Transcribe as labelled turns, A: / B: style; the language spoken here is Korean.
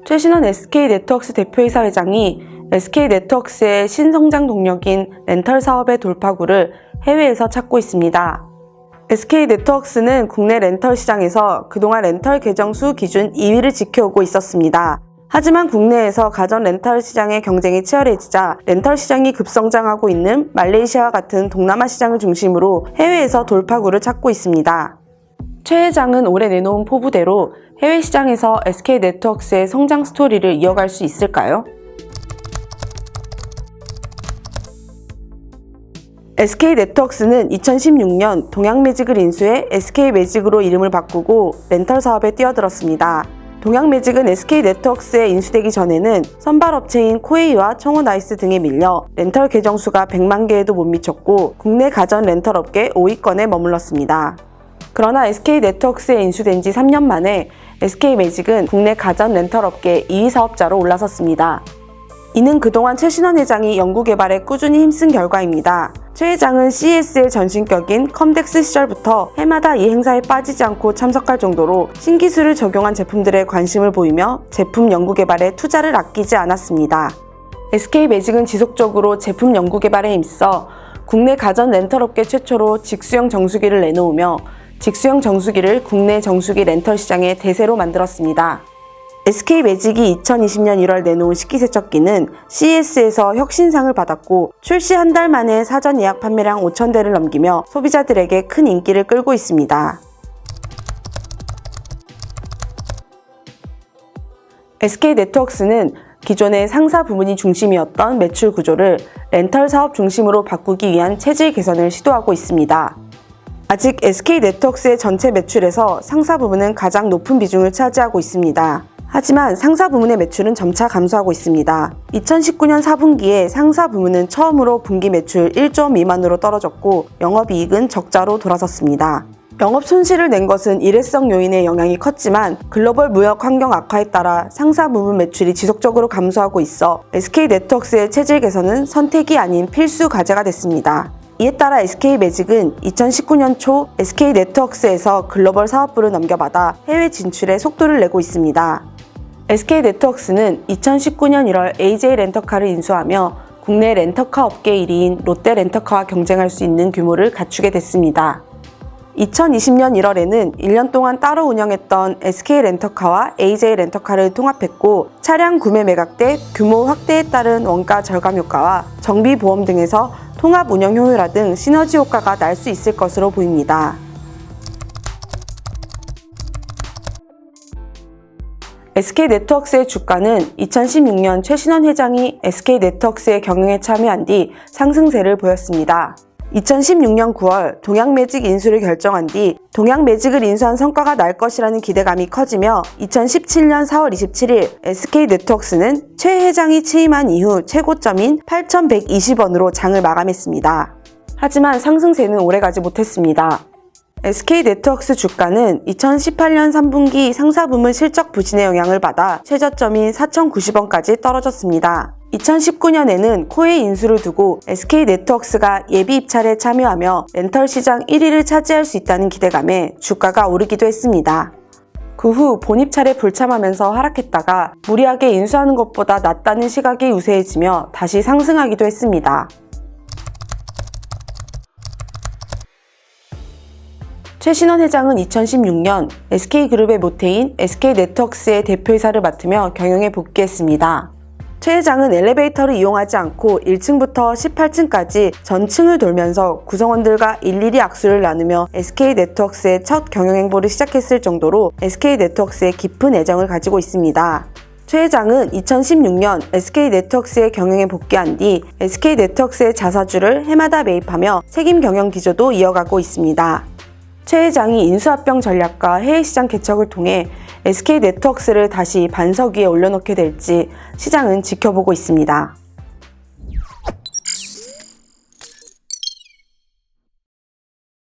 A: 최신원 SK네트워크스 대표이사 회장이 SK네트워크스의 신성장 동력인 렌털 사업의 돌파구를 해외에서 찾고 있습니다. SK네트워크스는 국내 렌털 시장에서 그동안 렌털 계정수 기준 2위를 지켜오고 있었습니다. 하지만 국내에서 가전 렌털 시장의 경쟁이 치열해지자 렌털 시장이 급성장하고 있는 말레이시아와 같은 동남아 시장을 중심으로 해외에서 돌파구를 찾고 있습니다. 최 회장은 올해 내놓은 포부대로 해외 시장에서 SK네트워크스의 성장 스토리를 이어갈 수 있을까요? SK네트워크스는 2016년 동양매직을 인수해 SK매직으로 이름을 바꾸고 렌털 사업에 뛰어들었습니다. 동양매직은 SK네트워크스에 인수되기 전에는 선발업체인 코웨이와 청원아이스 등에 밀려 렌털 계정수가 100만 개에도 못 미쳤고 국내 가전 렌털 업계 5위권에 머물렀습니다. 그러나 SK네트워크스에 인수된 지 3년 만에 SK매직은 국내 가전 렌털 업계 2위 사업자로 올라섰습니다. 이는 그동안 최신원 회장이 연구개발에 꾸준히 힘쓴 결과입니다. 최 회장은 CES의 전신격인 컴덱스 시절부터 해마다 이 행사에 빠지지 않고 참석할 정도로 신기술을 적용한 제품들에 관심을 보이며 제품 연구개발에 투자를 아끼지 않았습니다. SK매직은 지속적으로 제품 연구개발에 힘써 국내 가전 렌털 업계 최초로 직수형 정수기를 내놓으며 직수형 정수기를 국내 정수기 렌털 시장의 대세로 만들었습니다. SK매직이 2020년 1월 내놓은 식기세척기는 CES에서 혁신상을 받았고 출시 한 달 만에 사전 예약 판매량 5,000대를 넘기며 소비자들에게 큰 인기를 끌고 있습니다. SK네트워크스는 기존의 상사 부문이 중심이었던 매출 구조를 렌털 사업 중심으로 바꾸기 위한 체질 개선을 시도하고 있습니다. 아직 SK네트워크스의 전체 매출에서 상사 부문은 가장 높은 비중을 차지하고 있습니다. 하지만 상사 부문의 매출은 점차 감소하고 있습니다. 2019년 4분기에 상사 부문은 처음으로 분기 매출 1조 원 미만으로 떨어졌고 영업이익은 적자로 돌아섰습니다. 영업 손실을 낸 것은 일회성 요인의 영향이 컸지만 글로벌 무역 환경 악화에 따라 상사 부문 매출이 지속적으로 감소하고 있어 SK네트워크스의 체질 개선은 선택이 아닌 필수 과제가 됐습니다. 이에 따라 SK매직은 2019년 초 SK네트워크스에서 글로벌 사업부를 넘겨받아 해외 진출에 속도를 내고 있습니다. SK네트워크스는 2019년 1월 AJ 렌터카를 인수하며 국내 렌터카 업계 1위인 롯데 렌터카와 경쟁할 수 있는 규모를 갖추게 됐습니다. 2020년 1월에는 1년 동안 따로 운영했던 SK 렌터카와 AJ 렌터카를 통합했고 차량 구매 매각 때 규모 확대에 따른 원가 절감 효과와 정비 보험 등에서 통합 운영 효율화 등 시너지 효과가 날 수 있을 것으로 보입니다. SK네트워크스의 주가는 2016년 최신원 회장이 SK네트워크스의 경영에 참여한 뒤 상승세를 보였습니다. 2016년 9월 동양매직 인수를 결정한 뒤 동양매직을 인수한 성과가 날 것이라는 기대감이 커지며 2017년 4월 27일 SK네트워크스는 최 회장이 취임한 이후 최고점인 8,120원으로 장을 마감했습니다. 하지만 상승세는 오래가지 못했습니다. SK네트워크스 주가는 2018년 3분기 상사부문 실적 부진의 영향을 받아 최저점인 4,090원까지 떨어졌습니다. 2019년에는 코웨이 인수를 두고 SK네트워크스가 예비 입찰에 참여하며 렌털 시장 1위를 차지할 수 있다는 기대감에 주가가 오르기도 했습니다. 그 후 본입찰에 불참하면서 하락했다가 무리하게 인수하는 것보다 낫다는 시각이 우세해지며 다시 상승하기도 했습니다. 최신원 회장은 2016년 SK그룹의 모태인 SK네트워크스의 대표이사를 맡으며 경영에 복귀했습니다. 최 회장은 엘리베이터를 이용하지 않고 1층부터 18층까지 전층을 돌면서 구성원들과 일일이 악수를 나누며 SK네트워크스의 첫 경영행보를 시작했을 정도로 SK네트워크스에 깊은 애정을 가지고 있습니다. 최 회장은 2016년 SK네트워크스의 경영에 복귀한 뒤 SK네트워크스의 자사주를 해마다 매입하며 책임 경영 기조도 이어가고 있습니다. 최 회장이 인수합병 전략과 해외시장 개척을 통해 SK네트워크스를 다시 반석 위에 올려놓게 될지 시장은 지켜보고 있습니다.